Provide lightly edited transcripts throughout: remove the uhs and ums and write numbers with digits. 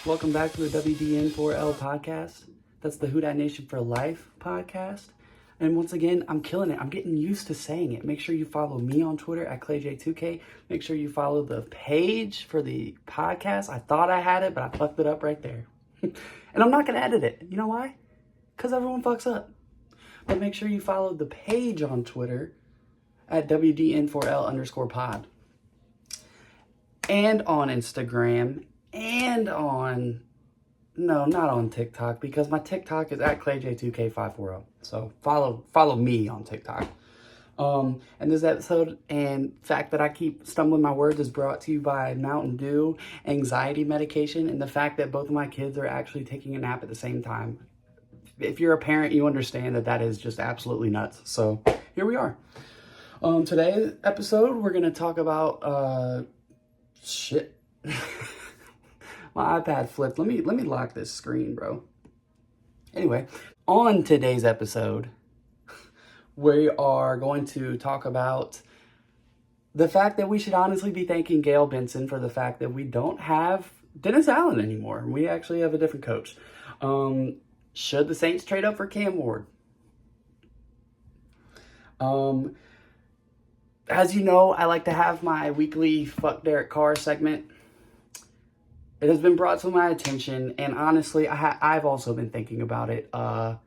Welcome back to the WDN4L podcast. That's the Who Dat Nation for Life podcast. And once again, I'm killing it. I'm getting used to saying it. Make sure you follow me on Twitter at ClayJ2K. Make sure you follow the page for the podcast. I thought I had it, but I fucked it up right there. And I'm not going to edit it. You know why? Because everyone fucks up. But make sure you follow the page on Twitter at WDN4L_pod. And on Instagram. And on, no, not on TikTok, because my TikTok is at ClayJ2K540. So follow me on TikTok. And this episode and fact that I keep stumbling my words is brought to you by Mountain Dew, anxiety medication, and the fact that both of my kids are actually taking a nap at the same time. If you're a parent, you understand that that is just absolutely nuts. So here we are. Today's episode, we're going to talk about, shit. My iPad flipped. Let me lock this screen, bro. Anyway, on today's episode, we are going to talk about the fact that we should honestly be thanking Gayle Benson for the fact that we don't have Dennis Allen anymore. We actually have a different coach. Should the Saints trade up for Cam Moore? As you know, I like to have my weekly Fuck Derek Carr segment. It has been brought to my attention, and honestly, I've also been thinking about it. I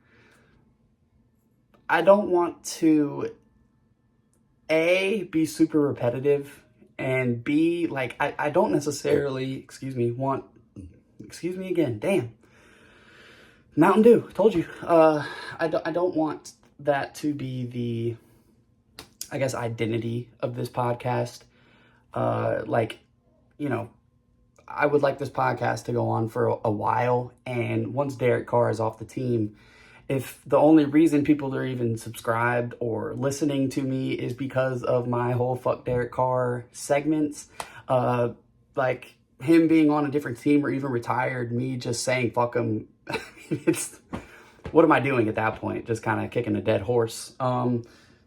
don't want to, A, be super repetitive, and B, like, I don't necessarily, damn. Mountain Dew, told you. I don't want that to be the, I guess, identity of this podcast. I would like this podcast to go on for a while, and once Derek Carr is off the team, if the only reason people are even subscribed or listening to me is because of my whole Fuck Derek Carr segments, like him being on a different team or even retired, me just saying fuck him, it's, what am I doing at that point? Just kind of kicking a dead horse.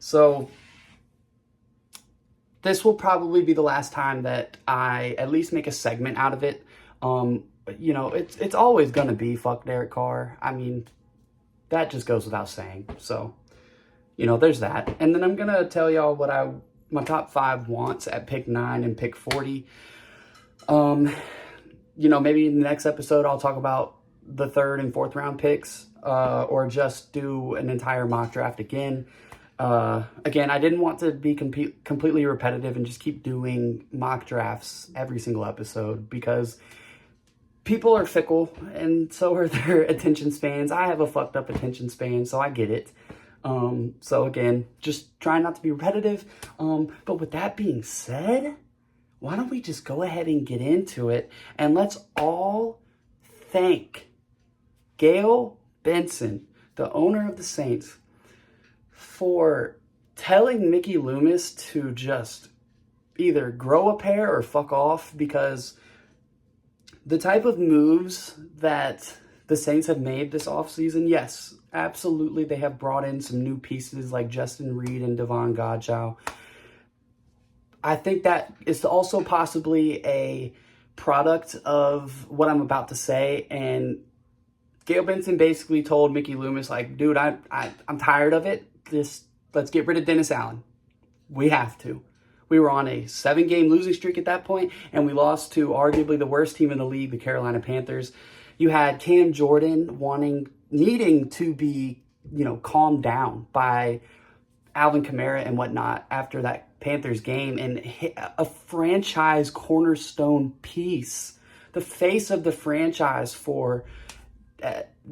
So this will probably be the last time that I at least make a segment out of it. It's always going to be fuck Derek Carr. I mean, that just goes without saying. So, there's that. And then I'm going to tell y'all what my top 5 wants at pick 9 and pick 40. Maybe in the next episode, I'll talk about the 3rd and 4th round picks, or just do an entire mock draft again. Again, I didn't want to be completely repetitive and just keep doing mock drafts every single episode because people are fickle and so are their attention spans. I have a fucked up attention span, so I get it. So again, just trying not to be repetitive. But with that being said, why don't we just go ahead and get into it, and let's all thank Gayle Benson, the owner of the Saints, for telling Mickey Loomis to just either grow a pair or fuck off, because the type of moves that the Saints have made this offseason, yes, absolutely, they have brought in some new pieces like Justin Reed and Devon Godchow. I think that is also possibly a product of what I'm about to say, and Gayle Benson basically told Mickey Loomis, like, dude, I'm tired of it. Let's get rid of Dennis Allen. We have to. We were on a 7-game losing streak at that point, and we lost to arguably the worst team in the league, the Carolina Panthers. You had Cam Jordan needing to be, calmed down by Alvin Kamara and whatnot after that Panthers game, and hit a franchise cornerstone piece, the face of the franchise for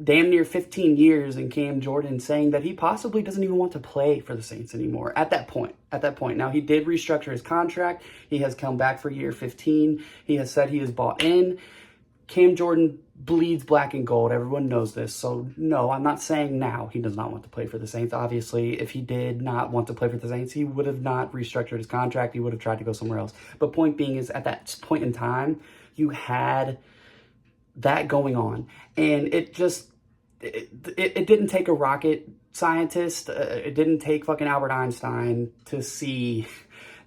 damn near 15 years, and Cam Jordan saying that he possibly doesn't even want to play for the Saints anymore at that point. Now, he did restructure his contract. He has come back for year 15. He has said he is bought in. Cam Jordan bleeds black and gold. Everyone knows this. So, no, I'm not saying now he does not want to play for the Saints. Obviously, if he did not want to play for the Saints, he would have not restructured his contract. He would have tried to go somewhere else. But point being is, at that point in time, you had that going on, and it didn't take a rocket scientist, it didn't take fucking Albert Einstein to see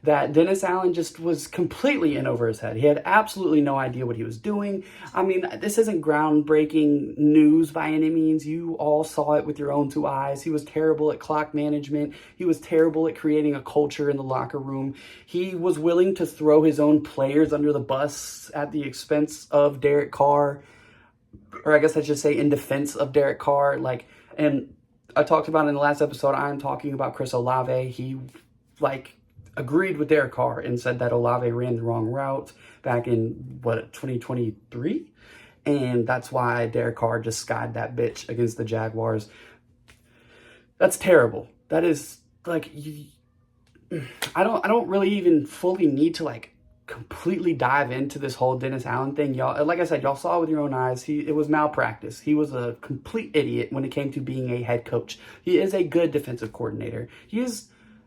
that Dennis Allen just was completely in over his head. He had absolutely no idea what he was doing. I mean, this isn't groundbreaking news by any means. You all saw it with your own two eyes. He was terrible at clock management. He was terrible at creating a culture in the locker room. He was willing to throw his own players under the bus at the expense of Derek Carr, or I guess I should say in defense of Derek Carr. And I talked about in the last episode, I'm talking about Chris Olave. He, agreed with Derek Carr and said that Olave ran the wrong route back in, 2023? And that's why Derek Carr just skied that bitch against the Jaguars. That's terrible. That is, I don't really even fully need to, completely dive into this whole Dennis Allen thing. Y'all, like I said, y'all saw with your own eyes, it was malpractice. He was a complete idiot when it came to being a head coach. He is a good defensive coordinator.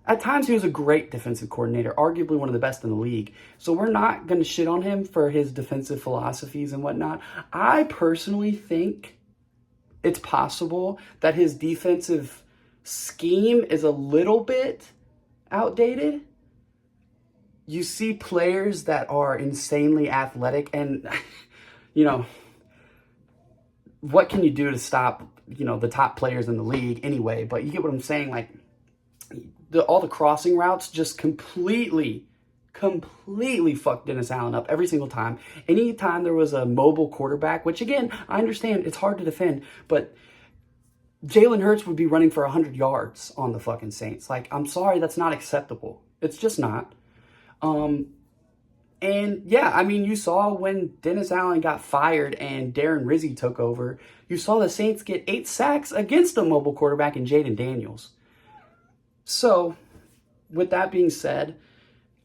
At times, he was a great defensive coordinator, arguably one of the best in the league. So we're not going to shit on him for his defensive philosophies and whatnot. I personally think it's possible that his defensive scheme is a little bit outdated. You see players that are insanely athletic and, what can you do to stop, the top players in the league anyway? But you get what I'm saying? All the crossing routes just completely fucked Dennis Allen up every single time. Anytime there was a mobile quarterback, which again, I understand it's hard to defend, but Jalen Hurts would be running for 100 yards on the fucking Saints. I'm sorry, that's not acceptable. It's just not. And yeah, I mean, you saw when Dennis Allen got fired and Darren Rizzi took over, you saw the Saints get 8 sacks against a mobile quarterback in Jaden Daniels. So, with that being said,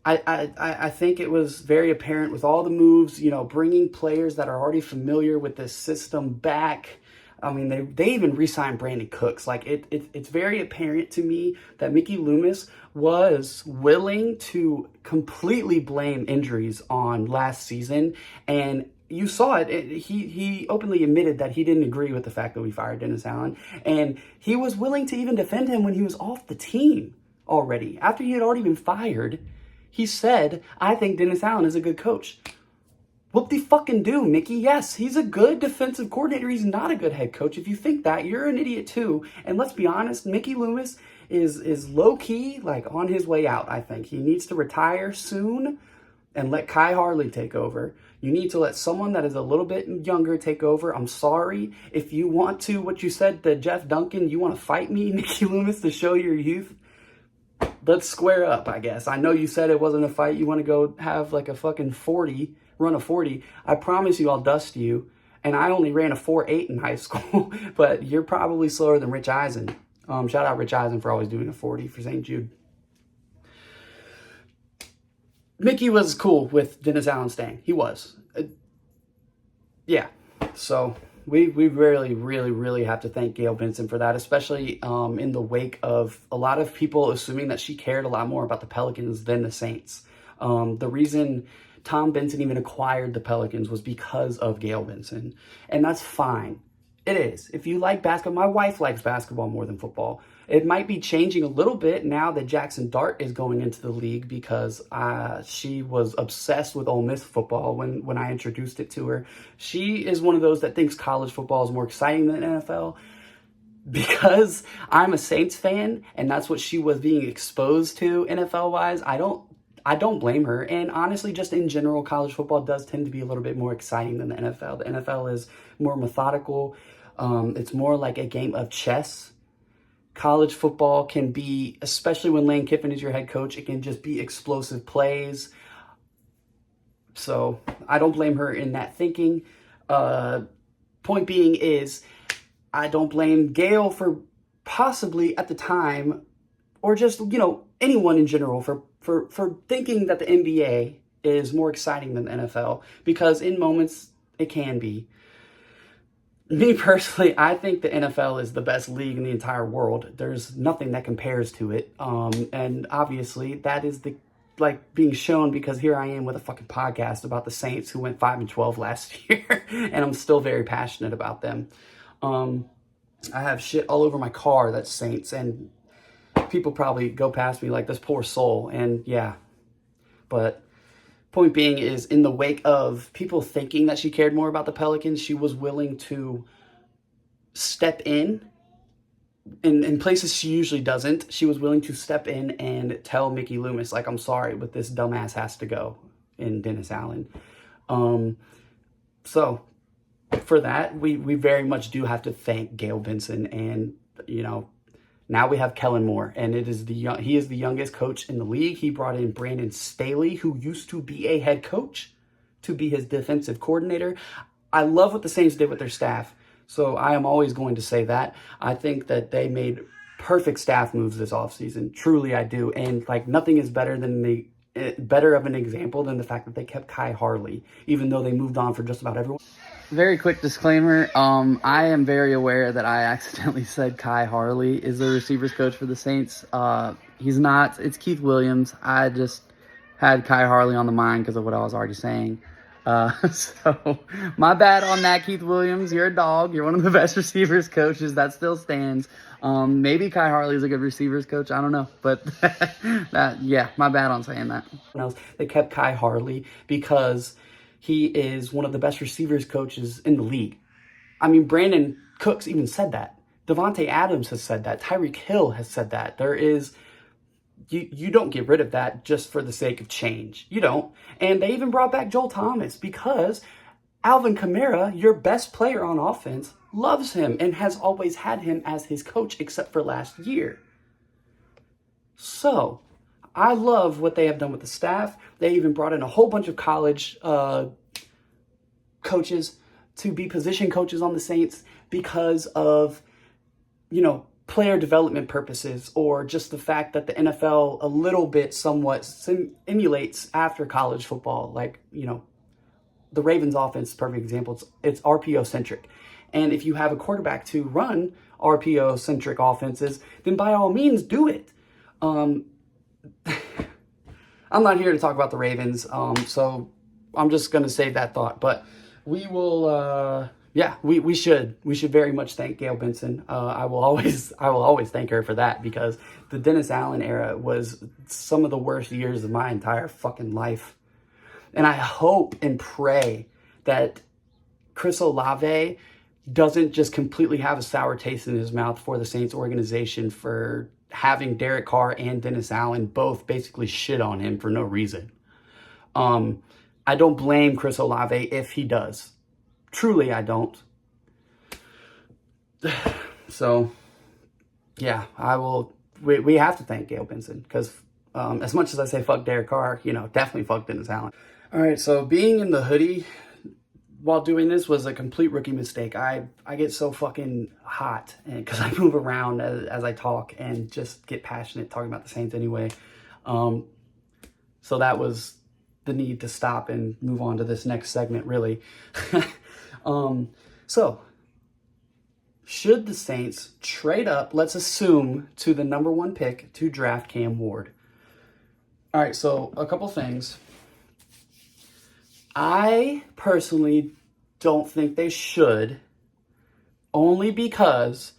I think it was very apparent with all the moves, bringing players that are already familiar with this system back. I mean, they even re-signed Brandon Cooks. It's very apparent to me that Mickey Loomis was willing to completely blame injuries on last season, and you saw it. He openly admitted that he didn't agree with the fact that we fired Dennis Allen. And he was willing to even defend him when he was off the team already. After he had already been fired, he said, I think Dennis Allen is a good coach. Whoop-de-fucking-do, Mickey. Yes, he's a good defensive coordinator. He's not a good head coach. If you think that, you're an idiot too. And let's be honest, Mickey Loomis is low-key, on his way out, I think. He needs to retire soon and let Kai Harley take over. You need to let someone that is a little bit younger take over. I'm sorry. If you want to, what you said to Jeff Duncan, you want to fight me, Mickey Loomis, to show your youth, let's square up, I guess. I know you said it wasn't a fight. You want to go have a fucking 40, run a 40. I promise you I'll dust you. And I only ran a 4.8 in high school, but you're probably slower than Rich Eisen. Shout out Rich Eisen for always doing a 40 for St. Jude. Mickey was cool with Dennis Allen staying. He was. Yeah. So we really have to thank Gayle Benson for that, especially in the wake of a lot of people assuming that she cared a lot more about the Pelicans than the Saints. The reason Tom Benson even acquired the Pelicans was because of Gayle Benson. And that's fine. It is. If you like basketball, my wife likes basketball more than football. It might be changing a little bit now that Jackson Dart is going into the league because she was obsessed with Ole Miss football when I introduced it to her. She is one of those that thinks college football is more exciting than NFL. Because I'm a Saints fan and that's what she was being exposed to NFL-wise, I don't blame her. And honestly, just in general, college football does tend to be a little bit more exciting than the NFL. The NFL is more methodical. It's more like a game of chess. College football can be, especially when Lane Kiffin is your head coach, it can just be explosive plays. So I don't blame her in that thinking. Point being is, I don't blame Gayle for possibly at the time, or just, anyone in general for thinking that the NBA is more exciting than the NFL, because in moments it can be. Me personally, I think the NFL is the best league in the entire world. There's nothing that compares to it. And obviously that is being shown because here I am with a fucking podcast about the Saints who went 5-12 last year. And I'm still very passionate about them. I have shit all over my car that's Saints, and people probably go past me like this poor soul. And yeah, But point being is, in the wake of people thinking that she cared more about the Pelicans, she was willing to step in places she usually doesn't. She was willing to step in and tell Mickey Loomis, like, I'm sorry, but this dumbass has to go in Dennis Allen. So for that, we very much do have to thank Gayle Benson. And, you know, now we have Kellen Moore, and he is the youngest coach in the league. He brought in Brandon Staley, who used to be a head coach, to be his defensive coordinator. I love what the Saints did with their staff. So I am always going to say that. I think that they made perfect staff moves this offseason. Truly, I do. And like, nothing is better of an example than the fact that they kept Kai Harley, even though they moved on for just about everyone. Very quick disclaimer. I am very aware that I accidentally said Kai Harley is the receivers coach for the Saints. He's not. It's Keith Williams. I just had Kai Harley on the mind because of what I was already saying. So my bad on that, Keith Williams. You're a dog. You're one of the best receivers coaches. That still stands. Maybe Kai Harley is a good receivers coach. I don't know. But yeah, my bad on saying that. They kept Kai Harley because he is one of the best receivers coaches in the league. I mean, Brandon Cooks even said that. Devontae Adams has said that. Tyreek Hill has said that. You don't get rid of that just for the sake of change. You don't. And they even brought back Joel Thomas because Alvin Kamara, your best player on offense, loves him and has always had him as his coach except for last year. So I love what they have done with the staff. They even brought in a whole bunch of college coaches to be position coaches on the Saints because of, you know, player development purposes, or just the fact that the NFL a little bit somewhat emulates after college football. Like, you know, the Ravens offense is a perfect example. It's RPO centric. And if you have a quarterback to run RPO centric offenses, then by all means do it. I'm not here to talk about the Ravens, so I'm just going to save that thought. But we will, we should very much thank Gayle Benson. I will always thank her for that, because the Dennis Allen era was some of the worst years of my entire fucking life. And I hope and pray that Chris Olave doesn't just completely have a sour taste in his mouth for the Saints organization for having Derek Carr and Dennis Allen both basically shit on him for no reason. I don't blame Chris Olave if he does. Truly, I don't. So, yeah, we have to thank Gayle Benson, because as much as I say fuck Derek Carr, you know, definitely fuck Dennis Allen. All right, so being in the hoodie while doing this was a complete rookie mistake. I get so fucking hot because I move around as I talk and just get passionate talking about the Saints anyway. So that was the need to stop and move on to this next segment, really. So should the Saints trade up, let's assume, to the number 1 pick to draft Cam Ward? All right, so a couple things. I personally don't think they should, only because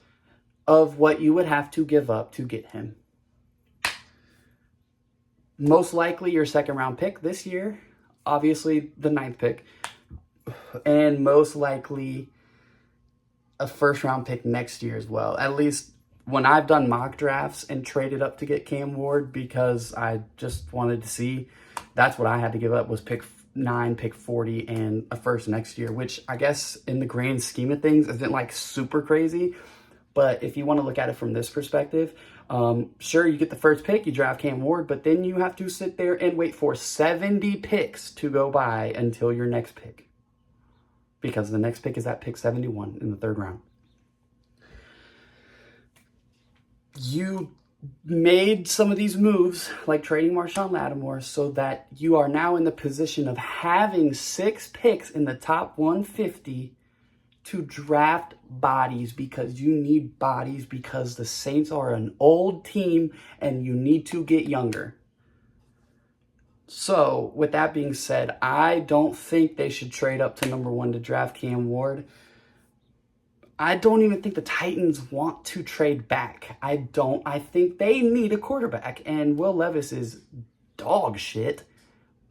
of what you would have to give up to get him. Most likely your 2nd round pick this year, obviously the 9th pick, and most likely a 1st round pick next year as well. At least when I've done mock drafts and traded up to get Cam Ward, because I just wanted to see, that's what I had to give up, was pick 9, pick 40, and a 1st next year, which I guess in the grand scheme of things isn't like super crazy. But if you want to look at it from this perspective, sure, you get the 1st pick, you draft Cam Ward, but then you have to sit there and wait for 70 picks to go by until your next pick, because the next pick is at pick 71 in the 3rd round. You made some of these moves, like trading Marshawn Lattimore, so that you are now in the position of having 6 picks in the top 150 to draft bodies, because you need bodies, because the Saints are an old team and you need to get younger. So, with that being said, I don't think they should trade up to number 1 to draft Cam Ward. I don't even think the Titans want to trade back. I think they need a quarterback, and Will Levis is dog shit.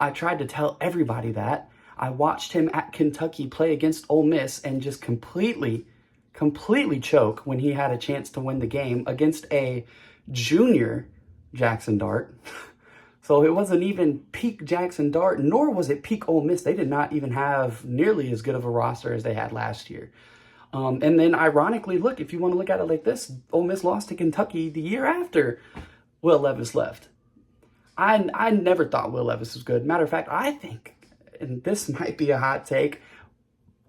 I tried to tell everybody that. I watched him at Kentucky play against Ole Miss and just completely choke when he had a chance to win the game against a junior Jackson Dart. So it wasn't even peak Jackson Dart, nor was it peak Ole Miss. They did not even have nearly as good of a roster as they had last year. And then ironically, look, if you want to look at it like this, Ole Miss lost to Kentucky the year after Will Levis left. I never thought Will Levis was good. Matter of fact, I think, and this might be a hot take,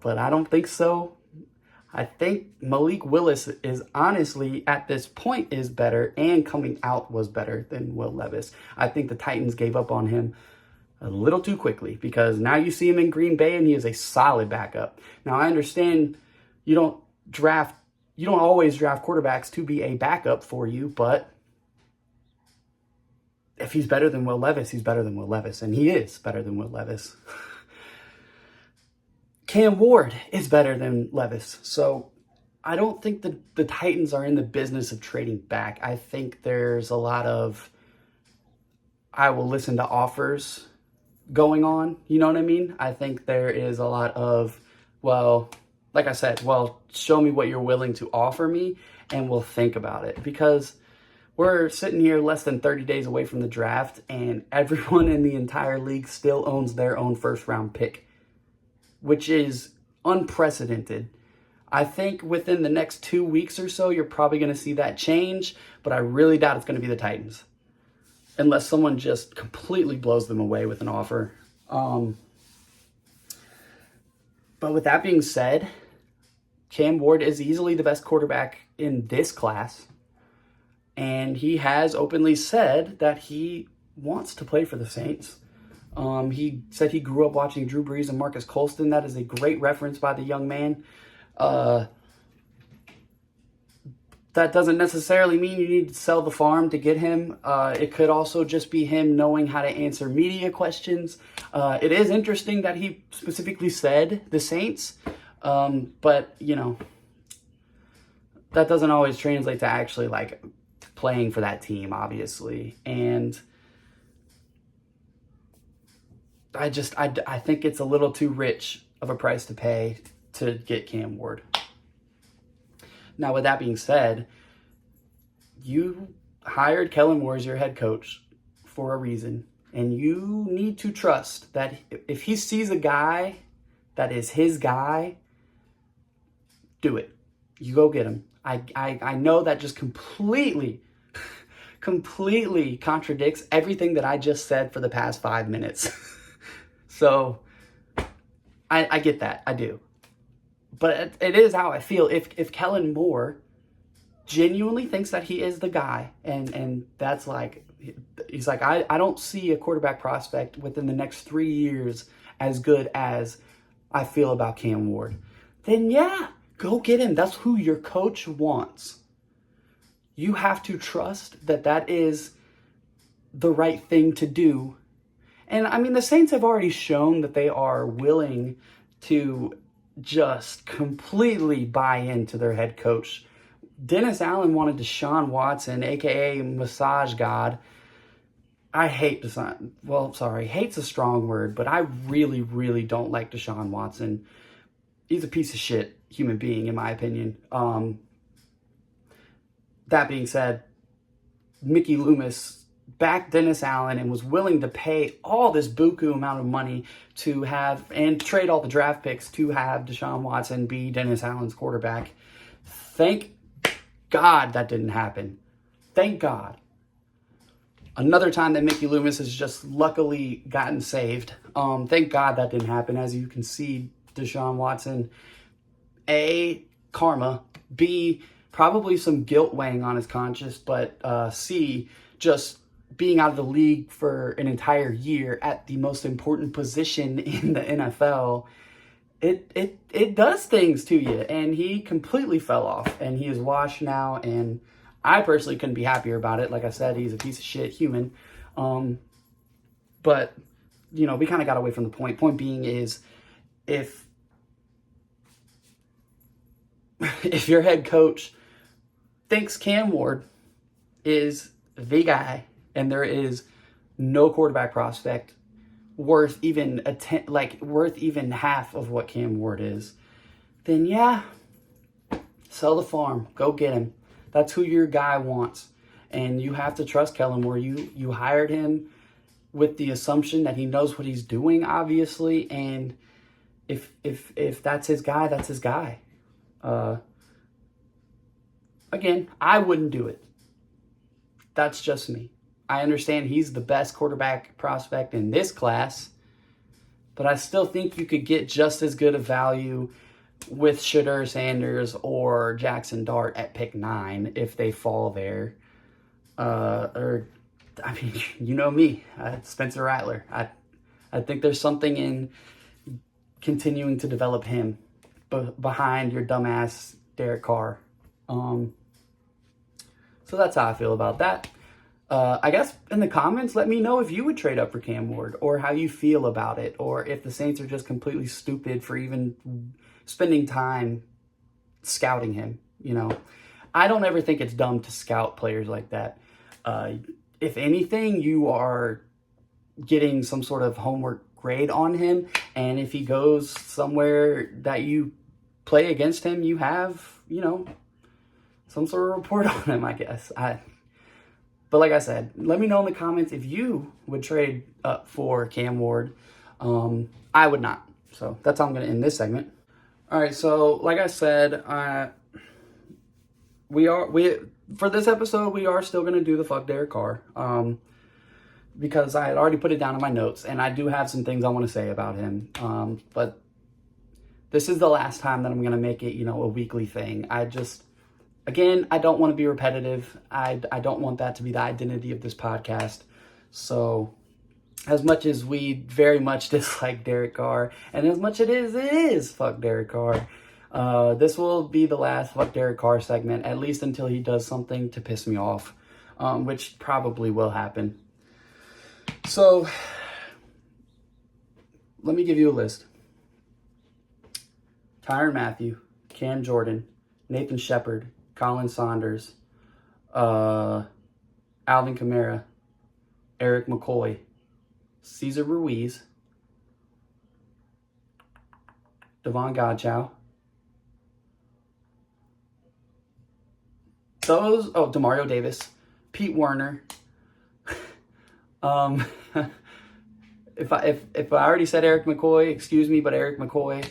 but I don't think so. I think Malik Willis is honestly, at this point, is better, and coming out was better than Will Levis. I think the Titans gave up on him a little too quickly, because now you see him in Green Bay and he is a solid backup. Now, I understand you don't always draft quarterbacks to be a backup for you, but if he's better than Will Levis, he's better than Will Levis, and he is better than Will Levis. Cam Ward is better than Levis. So I don't think the Titans are in the business of trading back. I think there's a lot of I will listen to offers going on. You know what I mean? I think there is a lot of, well, like I said, well, show me what you're willing to offer me and we'll think about it. Because we're sitting here less than 30 days away from the draft and everyone in the entire league still owns their own first round pick, which is unprecedented. I think within the next 2 weeks or so, you're probably going to see that change, but I really doubt it's going to be the Titans. Unless someone just completely blows them away with an offer. But with that being said, Cam Ward is easily the best quarterback in this class. And he has openly said that he wants to play for the Saints. He said he grew up watching Drew Brees and Marcus Colston. That is a great reference by the young man. That doesn't necessarily mean you need to sell the farm to get him. It could also just be him knowing how to answer media questions. It is interesting that he specifically said the Saints, but, you know, that doesn't always translate to actually, like, playing for that team, obviously. And I think it's a little too rich of a price to pay to get Cam Ward. Now, with that being said, you hired Kellen Moore as your head coach for a reason. And you need to trust that if he sees a guy that is his guy, do it. You go get him. I know that just completely contradicts everything that I just said for the past 5 minutes. So I get that. I do. But it is how I feel. If Kellen Moore genuinely thinks that he is the guy, and that's like, he's like, I don't see a quarterback prospect within the next 3 years as good as I feel about Cam Ward, then yeah, go get him. That's who your coach wants. You have to trust that that is the right thing to do. And I mean, the Saints have already shown that they are willing to just completely buy into their head coach. Dennis Allen wanted Deshaun Watson, aka Massage God. I hate Deshaun. Well, sorry, hate's a strong word, but I really, really don't like Deshaun Watson. He's a piece of shit human being, in my opinion. That being said, Mickey Loomis backed Dennis Allen and was willing to pay all this buku amount of money to have, and trade all the draft picks to have Deshaun Watson be Dennis Allen's quarterback. Thank God that didn't happen. Thank God. Another time that Mickey Loomis has just luckily gotten saved. Thank God that didn't happen. As you can see, Deshaun Watson, A, karma, B, probably some guilt weighing on his conscience, but C, just being out of the league for an entire year at the most important position in the NFL, it does things to you. And he completely fell off, and he is washed now, and I personally couldn't be happier about it. Like I said, he's a piece of shit human. But, you know, we kind of got away from the point. Point being is, if your head coach thinks Cam Ward is the guy and there is no quarterback prospect worth even worth even half of what Cam Ward is, then yeah, sell the farm. Go get him. That's who your guy wants. And you have to trust Kellen Moore. You hired him with the assumption that he knows what he's doing, obviously. And if that's his guy, that's his guy. Again, I wouldn't do it. That's just me. I understand he's the best quarterback prospect in this class, but I still think you could get just as good a value with Shedeur Sanders or Jackson Dart at pick 9 if they fall there. Or, I mean, you know me, Spencer Rattler. I think there's something in continuing to develop him behind your dumbass Derek Carr. So that's how I feel about that. I guess in the comments, let me know if you would trade up for Cam Ward or how you feel about it, or if the Saints are just completely stupid for even spending time scouting him. You know, I don't ever think it's dumb to scout players like that. If anything, you are getting some sort of homework grade on him, and if he goes somewhere that you play against him, you have, you know, some sort of report on him, I guess. But like I said, let me know in the comments if you would trade up for Cam Ward. I would not. So that's how I'm going to end this segment. All right, so like I said, for this episode, we are still going to do the fuck Derek Carr. Because I had already put it down in my notes, and I do have some things I want to say about him. But this is the last time that I'm going to make it, you know, a weekly thing. Again, I don't want to be repetitive. I don't want that to be the identity of this podcast. So as much as we very much dislike Derek Carr, and as much it is fuck Derek Carr, this will be the last fuck Derek Carr segment, at least until he does something to piss me off, which probably will happen. So let me give you a list. Tyrann Mathieu, Cam Jordan, Nathan Shepard, Colin Saunders, Alvin Kamara, Eric McCoy, Cesar Ruiz, Devon Godchow. Demario Davis, Pete Werner. If I already said Eric McCoy, excuse me, but Eric McCoy.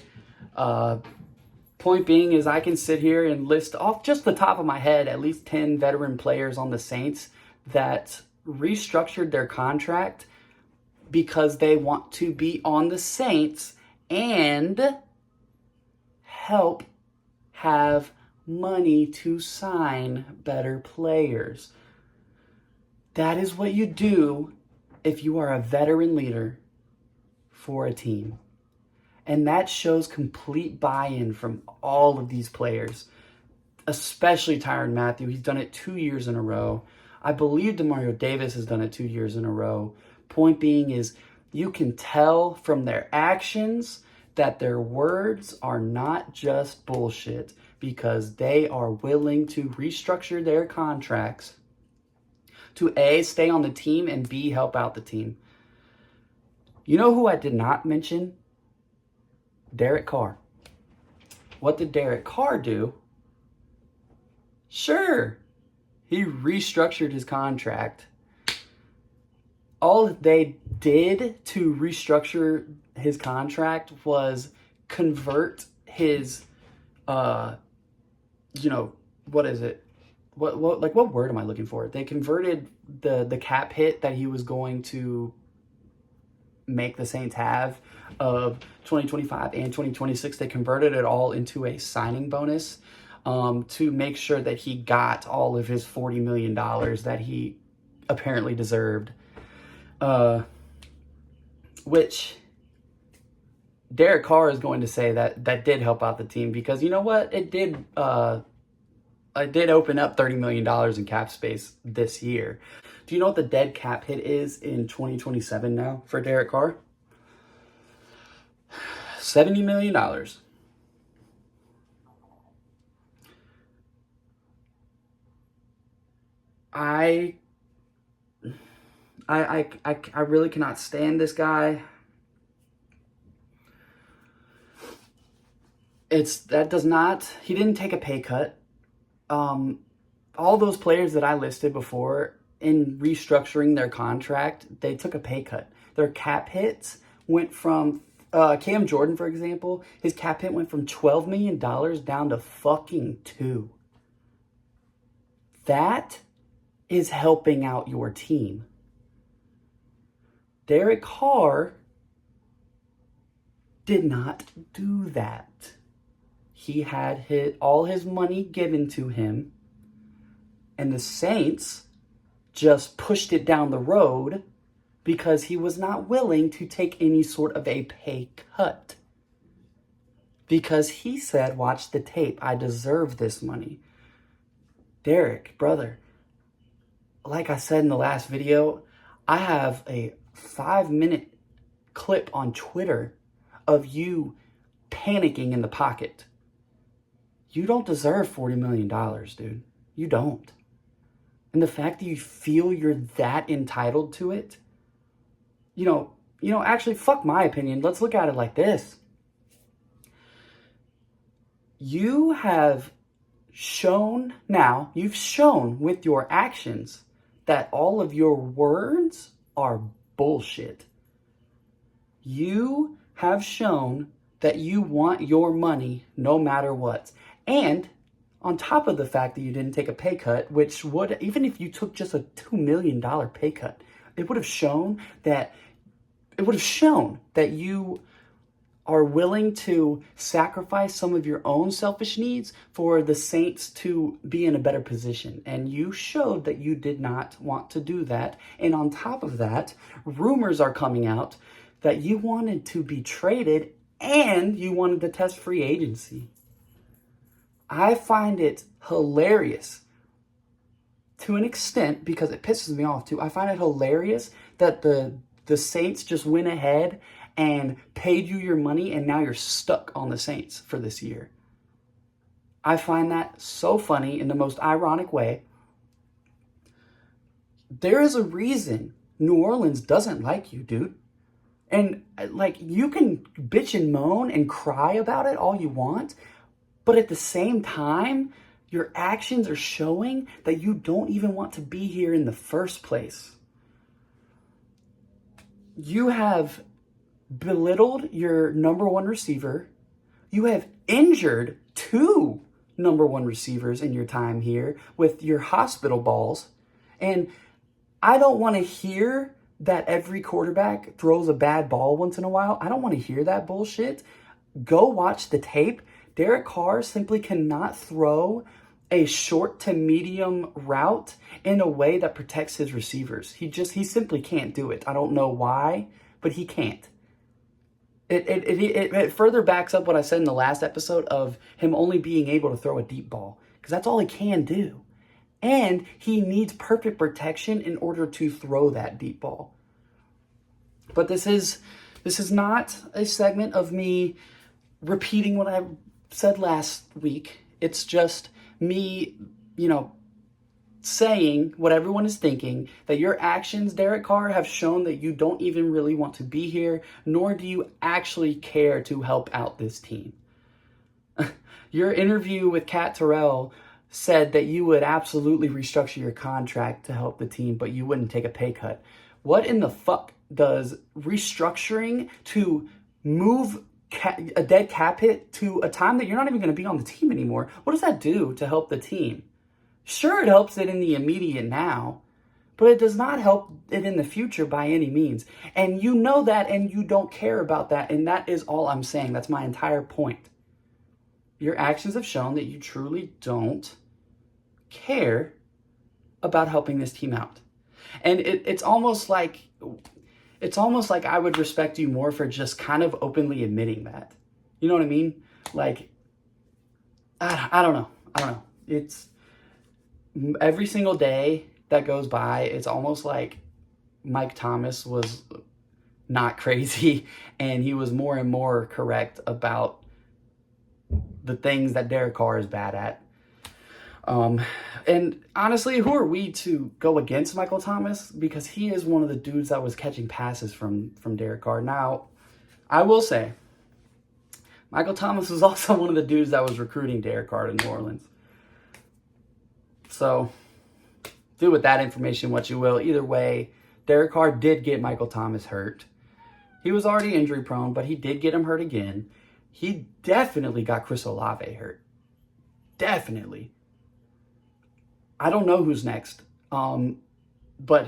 Point being is I can sit here and list off just the top of my head at least 10 veteran players on the Saints that restructured their contract because they want to be on the Saints and help have money to sign better players. That is what you do if you are a veteran leader for a team. And that shows complete buy-in from all of these players, especially Tyrann Mathieu. He's done it 2 years in a row. I believe Demario Davis has done it 2 years in a row. Point being is you can tell from their actions that their words are not just bullshit, because they are willing to restructure their contracts to A, stay on the team, and B, help out the team. You know who I did not mention? Derek Carr. What did Derek Carr do? Sure, he restructured his contract. All they did to restructure his contract was convert his, what is it? What word am I looking for? They converted the cap hit that he was going to make the Saints have of 2025 and 2026. They converted it all into a signing bonus to make sure that he got all of his $40 million that he apparently deserved. Which Derek Carr is going to say that did help out the team, because you know what? It did open up $30 million in cap space this year. Do you know what the dead cap hit is in 2027 now for Derek Carr? $70 million. I really cannot stand this guy. he didn't take a pay cut. All those players that I listed before, in restructuring their contract, they took a pay cut. Their cap hits went from, Cam Jordan, for example, his cap hit went from $12 million down to fucking $2 million. That is helping out your team. Derek Carr did not do that. He had all his money given to him, and the Saints just pushed it down the road because he was not willing to take any sort of a pay cut. Because he said, watch the tape, I deserve this money. Derek, brother, like I said in the last video, I have a 5-minute clip on Twitter of you panicking in the pocket. You don't deserve $40 million, dude. You don't. And the fact that you feel you're that entitled to it, actually, fuck my opinion. Let's look at it like this. You've shown with your actions that all of your words are bullshit. You have shown that you want your money no matter what. And on top of the fact that you didn't take a pay cut, which would, even if you took just a $2 million pay cut, it would have shown that you are willing to sacrifice some of your own selfish needs for the Saints to be in a better position. And you showed that you did not want to do that. And on top of that, rumors are coming out that you wanted to be traded and you wanted to test free agency. I find it hilarious to an extent because it pisses me off too. I find it hilarious that the Saints just went ahead and paid you your money and now you're stuck on the Saints for this year. I find that so funny in the most ironic way. There is a reason New Orleans doesn't like you, dude. And you can bitch and moan and cry about it all you want, but at the same time, your actions are showing that you don't even want to be here in the first place. You have belittled your number one receiver. You have injured 2 number one receivers in your time here with your hospital balls. And I don't want to hear that every quarterback throws a bad ball once in a while. I don't want to hear that bullshit. Go watch the tape. Derek Carr simply cannot throw a short to medium route in a way that protects his receivers. He simply can't do it. I don't know why, but he can't. It further backs up what I said in the last episode of him only being able to throw a deep ball, because that's all he can do. And he needs perfect protection in order to throw that deep ball. But this is not a segment of me repeating what I said last week. It's just me, saying what everyone is thinking, that your actions, Derek Carr, have shown that you don't even really want to be here, nor do you actually care to help out this team. Your interview with Kat Terrell said that you would absolutely restructure your contract to help the team, but you wouldn't take a pay cut. What in the fuck does restructuring to move a dead cap hit to a time that you're not even going to be on the team anymore, what does that do to help the team? Sure, it helps it in the immediate now, but it does not help it in the future by any means. And you know that, and you don't care about that, and that is all I'm saying. That's my entire point. Your actions have shown that you truly don't care about helping this team out. And it's almost like I would respect you more for just kind of openly admitting that. You know what I mean? I don't know. It's every single day that goes by, it's almost like Mike Thomas was not crazy and he was more and more correct about the things that Derek Carr is bad at. And honestly, who are we to go against Michael Thomas? Because he is one of the dudes that was catching passes from Derek Carr. Now, I will say, Michael Thomas was also one of the dudes that was recruiting Derek Carr to New Orleans. So, do with that information what you will. Either way, Derek Carr did get Michael Thomas hurt. He was already injury prone, but he did get him hurt again. He definitely got Chris Olave hurt. Definitely. I don't know who's next. But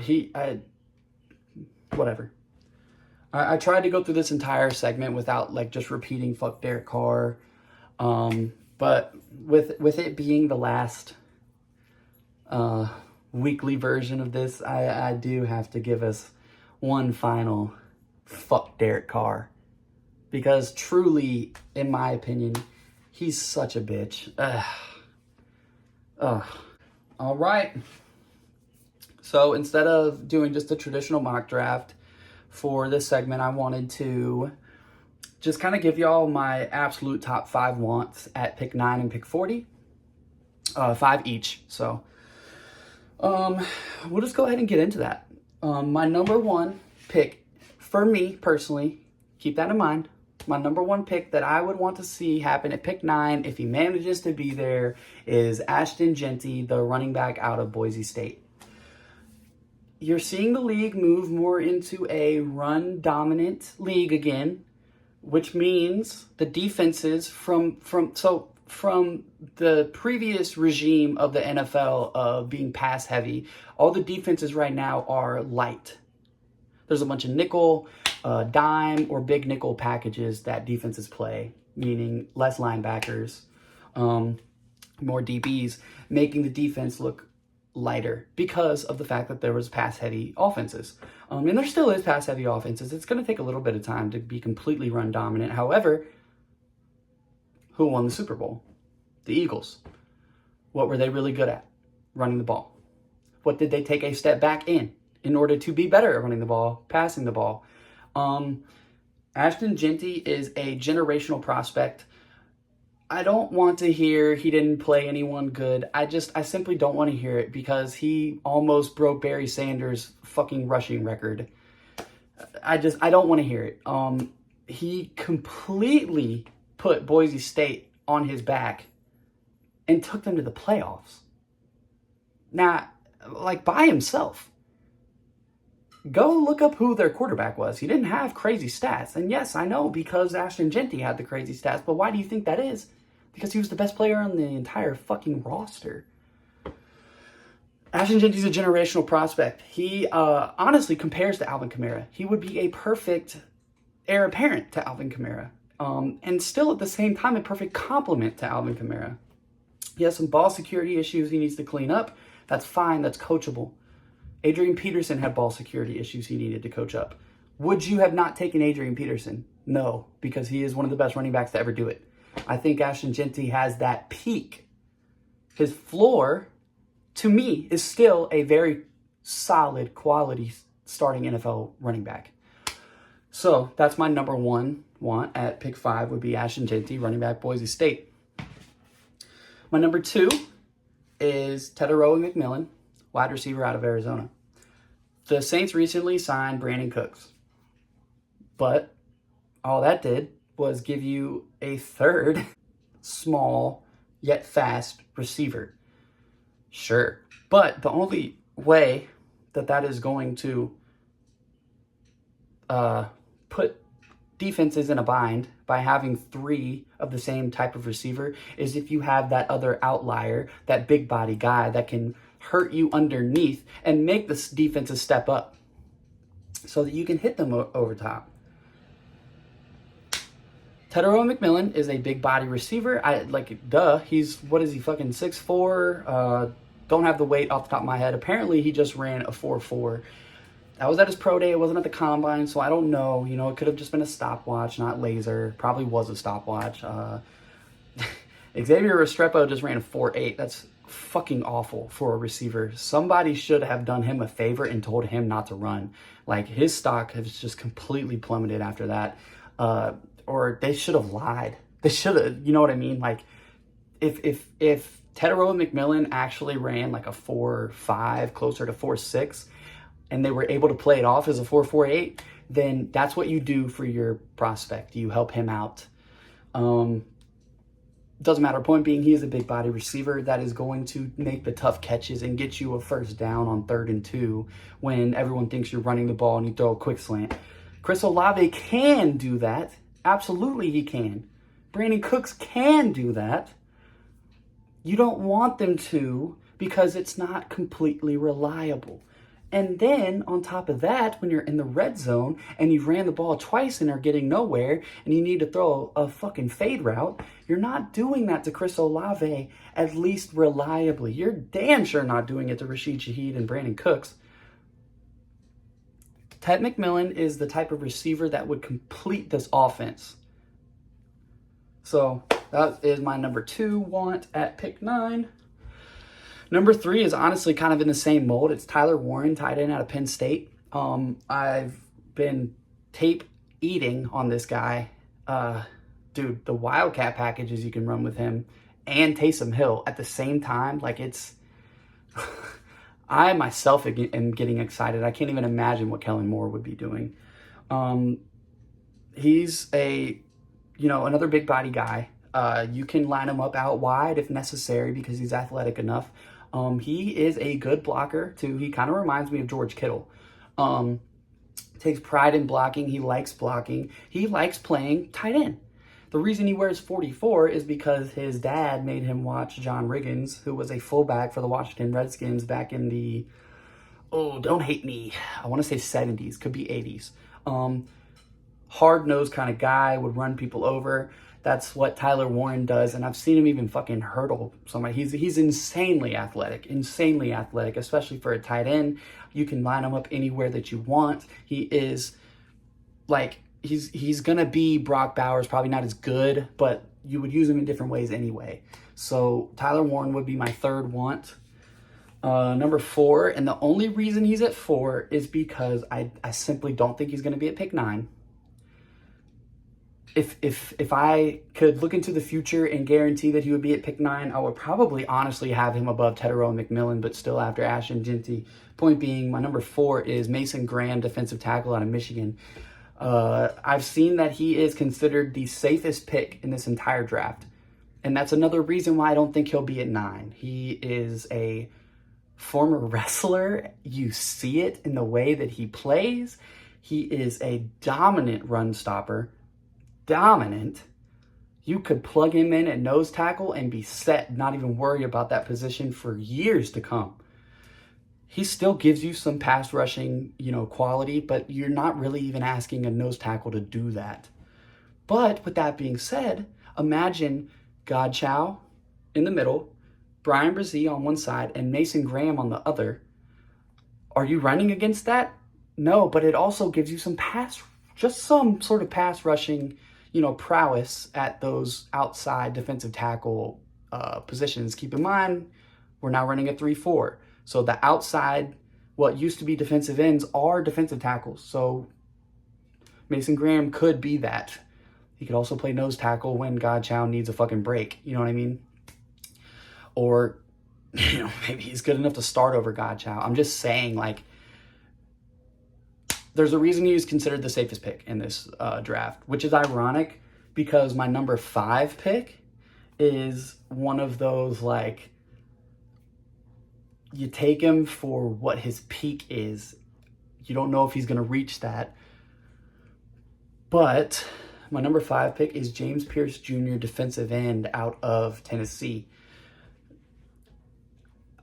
whatever. I tried to go through this entire segment without like just repeating fuck Derek Carr. But with it being the last weekly version of this, I do have to give us one final fuck Derek Carr. Because truly, in my opinion, he's such a bitch. All right. So instead of doing just a traditional mock draft for this segment, I wanted to just kind of give y'all my absolute top 5 wants at pick 9 and pick 40. 5 each. So we'll just go ahead and get into that. My number 1 pick, for me personally, keep that in mind, my number 1 pick that I would want to see happen at pick 9, if he manages to be there, is Ashton Jeanty, the running back out of Boise State. You're seeing the league move more into a run-dominant league again, which means the defenses from the previous regime of the NFL of being pass-heavy, all the defenses right now are light. There's a bunch of nickel, dime, or big nickel packages that defenses play, meaning less linebackers, more DBs, making the defense look lighter because of the fact that there was pass-heavy offenses. And there still is pass-heavy offenses. It's going to take a little bit of time to be completely run-dominant. However, who won the Super Bowl? The Eagles. What were they really good at? Running the ball. What did they take a step back in order to be better at running the ball, passing the ball? Ashton Jeanty is a generational prospect. I don't want to hear he didn't play anyone good. I simply don't want to hear it because he almost broke Barry Sanders' fucking rushing record. I don't want to hear it. He completely put Boise State on his back and took them to the playoffs. Now, like by himself. Go look up who their quarterback was. He didn't have crazy stats. And yes, I know because Ashton Jeanty had the crazy stats, but why do you think that is? Because he was the best player on the entire fucking roster. Ashton Jeanty's a generational prospect. He honestly compares to Alvin Kamara. He would be a perfect heir apparent to Alvin Kamara. And still at the same time a perfect complement to Alvin Kamara. He has some ball security issues he needs to clean up. That's fine. That's coachable. Adrian Peterson had ball security issues he needed to coach up. Would you have not taken Adrian Peterson? No, because he is one of the best running backs to ever do it. I think Ashton Jeanty has that peak. His floor, to me, is still a very solid quality starting NFL running back. So that's my number 1 want at pick 5 would be Ashton Jeanty, running back Boise State. My number 2 is Tetairoa McMillan, wide receiver out of Arizona. The Saints recently signed Brandon Cooks. But all that did was give you a third small yet fast receiver. Sure. But the only way that is going to put defenses in a bind by having 3 of the same type of receiver is if you have that other outlier, that big body guy that can hurt you underneath and make the defenses step up so that you can hit them over top. Tetairoa McMillan is a big body receiver. He's, what is he, fucking 6'4"? Don't have the weight off the top of my head. Apparently he just ran a 4.4. That was at his pro day. It wasn't at the combine, so I don't know. You know, it could have just been a stopwatch, not laser. Probably was a stopwatch. Xavier Restrepo just ran a 4.8. That's fucking awful for a receiver. Somebody should have done him a favor and told him not to run. Like, his stock has just completely plummeted after that. Or they should have lied. They should have, you know what I mean? Like, if Tetairoa McMillan actually ran like a 4.5, closer to 4.6, and they were able to play it off as a 4.48, then that's what you do for your prospect. You help him out. Doesn't matter. Point being, he is a big body receiver that is going to make the tough catches and get you a first down on 3rd and 2 when everyone thinks you're running the ball and you throw a quick slant. Chris Olave can do that. Absolutely he can. Brandon Cooks can do that. You don't want them to because it's not completely reliable. And then, on top of that, when you're in the red zone and you've ran the ball twice and are getting nowhere and you need to throw a fucking fade route, you're not doing that to Chris Olave, at least reliably. You're damn sure not doing it to Rashid Shaheed and Brandon Cooks. Ted McMillan is the type of receiver that would complete this offense. So, that is my number 2 want at pick 9. Number 3 is honestly kind of in the same mold. It's Tyler Warren, tight end out of Penn State. I've been tape eating on this guy. Dude, the Wildcat packages you can run with him and Taysom Hill at the same time, like it's... I myself am getting excited. I can't even imagine what Kellen Moore would be doing. He's another big body guy. You can line him up out wide if necessary because he's athletic enough. He is a good blocker too. He kind of reminds me of George Kittle. Takes pride in blocking. He likes blocking. He likes playing tight end. The reason he wears 44 is because his dad made him watch John Riggins, who was a fullback for the Washington Redskins back in the, don't hate me, I want to say 70s, could be 80s. Hard-nosed kind of guy, would run people over. That's what Tyler Warren does, and I've seen him even fucking hurdle somebody. He's insanely athletic, especially for a tight end. You can line him up anywhere that you want. He is, like, he's going to be Brock Bowers, probably not as good, but you would use him in different ways anyway. So Tyler Warren would be my 3rd want. Number 4, and the only reason he's at 4 is because I simply don't think he's going to be at pick 9. If I could look into the future and guarantee that he would be at pick 9, I would probably honestly have him above Tedero and McMillan, but still after Ashton Jeanty. Point being, my number 4 is Mason Graham, defensive tackle out of Michigan. I've seen that he is considered the safest pick in this entire draft. And that's another reason why I don't think he'll be at 9. He is a former wrestler. You see it in the way that he plays. He is a dominant run stopper. Dominant. You could plug him in at nose tackle and be set, not even worry about that position for years to come. He still gives you some pass rushing, quality, but you're not really even asking a nose tackle to do that. But with that being said, imagine Godchow in the middle, Brian Brzee on one side, and Mason Graham on the other. Are you running against that? No, but it also gives you some sort of pass rushing, prowess at those outside defensive tackle positions. Keep in mind, we're now running a 3-4. So the outside, what used to be defensive ends, are defensive tackles. So Mason Graham could be that. He could also play nose tackle when Godchow needs a fucking break. You know what I mean? Or, maybe he's good enough to start over Godchow. I'm just saying, there's a reason he was considered the safest pick in this draft, which is ironic because my number 5 pick is one of those, you take him for what his peak is. You don't know if he's going to reach that. But my number 5 pick is James Pierce Jr., defensive end out of Tennessee.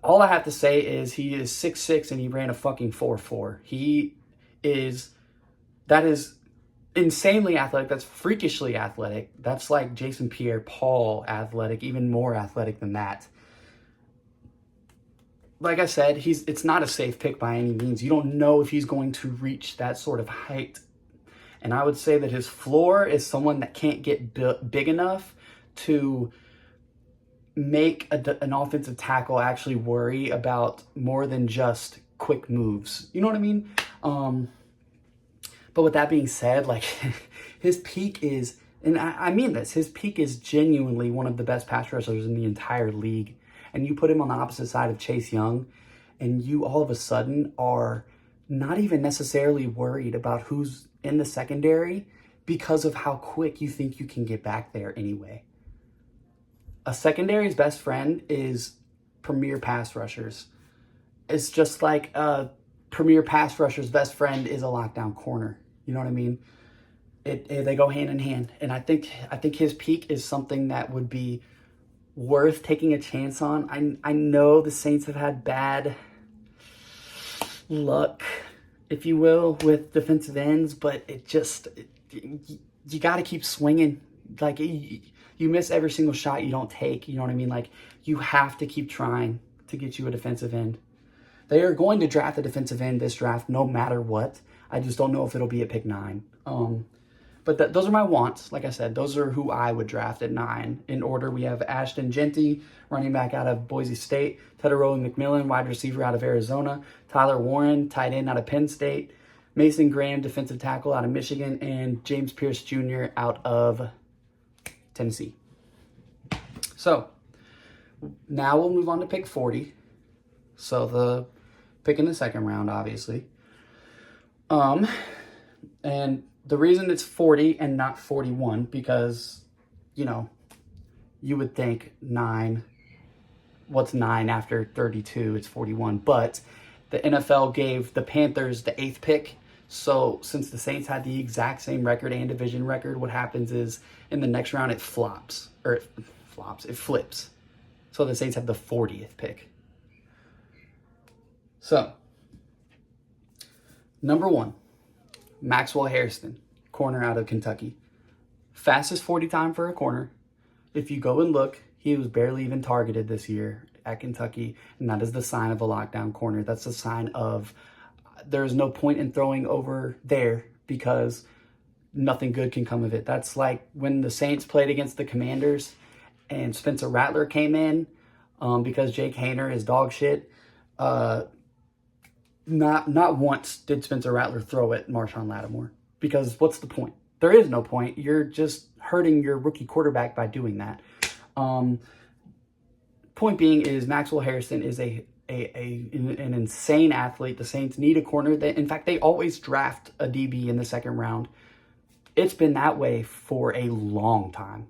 All I have to say is he is 6'6" and he ran a fucking 4.4. That is insanely athletic. That's freakishly athletic. That's like Jason Pierre-Paul athletic, even more athletic than that. Like I said, it's not a safe pick by any means. You don't know if he's going to reach that sort of height. And I would say that his floor is someone that can't get big enough to make an offensive tackle actually worry about more than just quick moves. You know what I mean? But with that being said, his peak is, and I mean this, his peak is genuinely one of the best pass rushers in the entire league. And you put him on the opposite side of Chase Young, and you all of a sudden are not even necessarily worried about who's in the secondary because of how quick you think you can get back there anyway. A secondary's best friend is premier pass rushers. It's just like a premier pass rusher's best friend is a lockdown corner. You know what I mean? They go hand in hand. And I think his peak is something that would be worth taking a chance on. I know the Saints have had bad luck, if you will, with defensive ends, but you got to keep swinging. Like, you miss every single shot you don't take. You know what I mean? Like, you have to keep trying to get you a defensive end. They are going to draft a defensive end this draft no matter what. I just don't know if it'll be at pick 9. But those are my wants. Like I said, those are who I would draft at 9. In order, we have Ashton Jeanty, running back out of Boise State, Tedero McMillan, wide receiver out of Arizona, Tyler Warren, tight end out of Penn State, Mason Graham, defensive tackle out of Michigan, and James Pierce Jr. out of Tennessee. So, now we'll move on to pick 40. So, the pick in the second round, obviously. And the reason it's 40 and not 41, because, you know, you would think 9, what's 9 after 32? It's 41. But the NFL gave the Panthers the 8th pick. So since the Saints had the exact same record and division record, what happens is in the next round it flips. So the Saints have the 40th pick. So, number 1. Maxwell Hairston, corner out of Kentucky. Fastest 40 time for a corner. If you go and look, he was barely even targeted this year at Kentucky, and that is the sign of a lockdown corner. That's a sign of there's no point in throwing over there because nothing good can come of it. That's like when the Saints played against the Commanders and Spencer Rattler came in because Jake Haener is dog shit. Not once did Spencer Rattler throw at Marshawn Lattimore, because what's the point? There is no point. You're just hurting your rookie quarterback by doing that. Point being is Maxwell Hairston is an insane athlete. The Saints need a corner. In fact, they always draft a DB in the second round. It's been that way for a long time.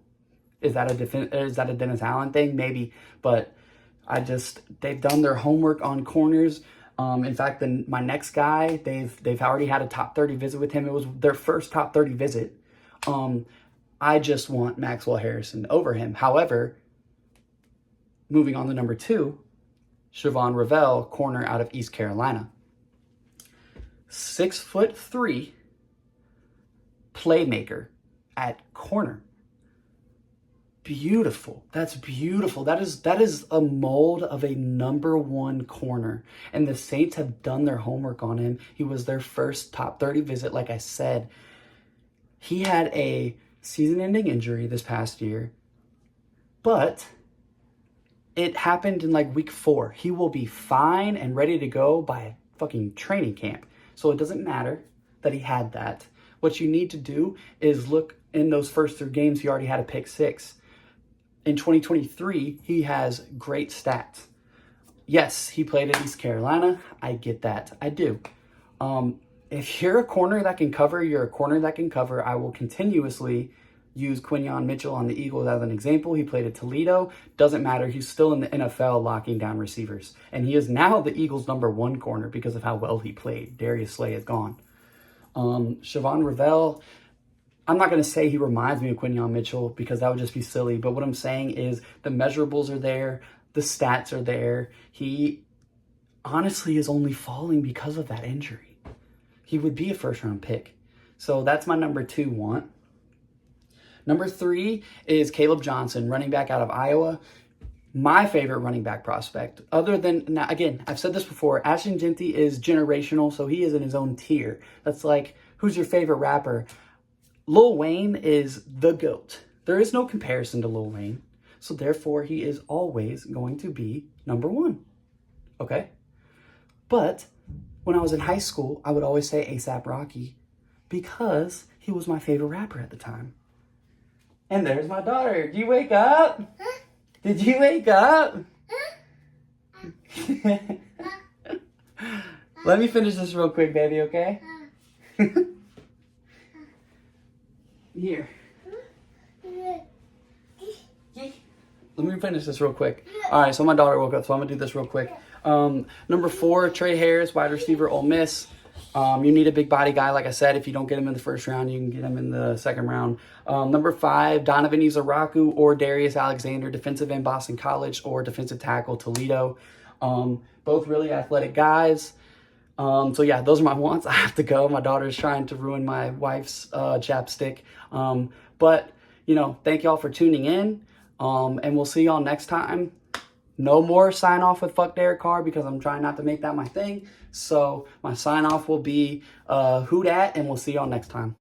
Is that a Dennis Allen thing? Maybe, but they've done their homework on corners. In fact, my next guy, they've already had a top 30 visit with him. It was their first top 30 visit. I just want Maxwell Hairston over him. However, moving on to number 2, Siobhan Revelle, corner out of East Carolina. 6'3", playmaker at corner. Beautiful. That's beautiful. That is a mold of a number 1 corner. And the Saints have done their homework on him. He was their first top 30 visit, like I said. He had a season-ending injury this past year, but it happened in like week 4. He will be fine and ready to go by fucking training camp. So it doesn't matter that he had that. What you need to do is look in those first 3 games, he already had a pick 6. In 2023, he has great stats. Yes, he played at East Carolina. I get that. I do. If you're a corner that can cover, you're a corner that can cover. I will continuously use Quinyon Mitchell on the Eagles as an example. He played at Toledo. Doesn't matter. He's still in the NFL locking down receivers. And he is now the Eagles' number 1 corner because of how well he played. Darius Slay is gone. Siobhan Revelle, I'm not going to say he reminds me of Quinyon Mitchell because that would just be silly. But what I'm saying is the measurables are there. The stats are there. He honestly is only falling because of that injury. He would be a first-round pick. So that's my number 2 want. Number 3 is Caleb Johnson, running back out of Iowa. My favorite running back prospect. Other than, now again, I've said this before, Ashton Jeanty is generational, so he is in his own tier. That's like, who's your favorite rapper? Lil Wayne is the GOAT. There is no comparison to Lil Wayne. So therefore, he is always going to be number 1. Okay? But when I was in high school, I would always say A$AP Rocky because he was my favorite rapper at the time. And there's my daughter. Did you wake up? Huh? Did you wake up? Huh? Let me finish this real quick, baby, okay? Here. Let me finish this real quick. All right, so my daughter woke up, so I'm going to do this real quick. Number 4, Trey Harris, wide receiver, Ole Miss. You need a big body guy, like I said. If you don't get him in the first round, you can get him in the second round. Number 5, Donovan Izaraku or Darius Alexander, defensive end, Boston College, or defensive tackle, Toledo. Both really athletic guys. So yeah, those are my wants. I have to go. My daughter's trying to ruin my wife's chapstick. But, you know, thank y'all for tuning in. And we'll see y'all next time. No more sign off with fuck Derek Carr because I'm trying not to make that my thing. So my sign off will be Who Dat, and we'll see y'all next time.